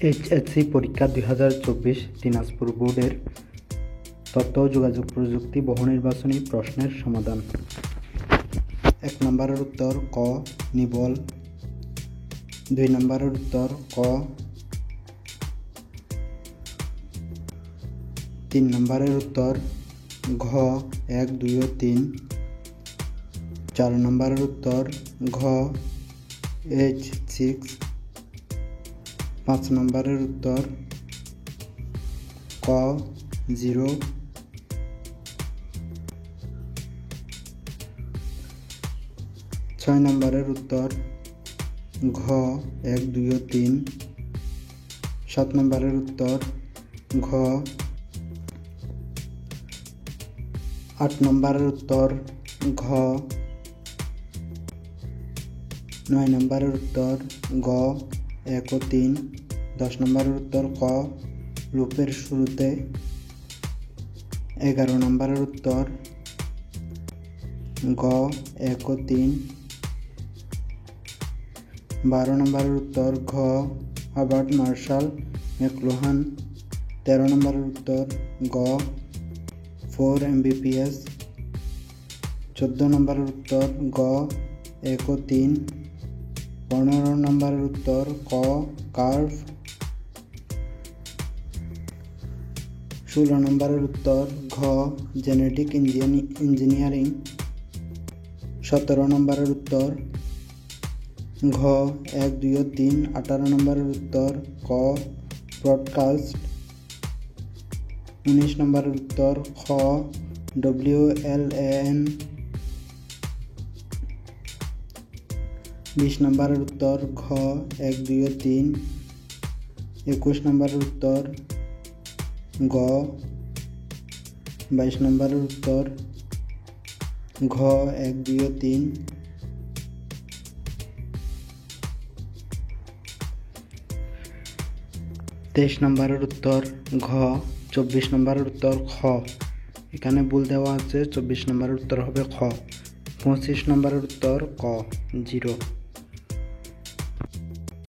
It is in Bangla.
এইচএসসি পরীক্ষা 2024 দিনাজপুর বোর্ডের তথ্য ও যোগাযোগ প্রযুক্তি বহু নির্বাচনী প্রশ্নের সমাধান। 1 নম্বরের উত্তর ক নিবল, 2 নম্বরের উত্তর ক, 3 নম্বরের উত্তর ঘ 1, 2 ও 3, 4 নম্বরের উত্তর ঘ H6, 5 নম্বরের উত্তর ক 0, 6 নম্বরের উত্তর ঘ 1, 2 ও 3, 7 নম্বরের উত্তর ঘ, 8 নম্বরের উত্তর ঘ, 9 নম্বরের উত্তর গ 1 ও 3, 10 নম্বরের উত্তর ক লুপের শুরুতে, 11 নম্বরের উত্তর গ 1 ও 3, 12 নম্বরের উত্তর ঘ হার্বার্ট মার্শাল ম্যাকলুহান, 13 নম্বরের উত্তর গ 4 Mbps, 14 নম্বরের উত্তর গ 1 ও 3, 15 নম্বরের উত্তর ক কার্ভ, 16 নম্বরের উত্তর ঘ জেনেটিক ইঞ্জিনিয়ারিং, 17 নম্বরের উত্তর ঘ 1, 2 ও 3, 18 নম্বরের উত্তর ক ব্রডকাস্ট, 19 নম্বরের উত্তর খ WLAN, 20 নম্বরের উত্তর ঘ 1, 2 ও 3, 21 নম্বরের উত্তর গ, 22 নম্বরের উত্তর ঘ 1, 2 ও 3, 23 নম্বরের উত্তর ঘ, 24 নম্বরের উত্তর খ, এখানে ভুল দেওয়া আছে, 24 নম্বরের উত্তর হবে খ, 25 নম্বরের উত্তর ক 0।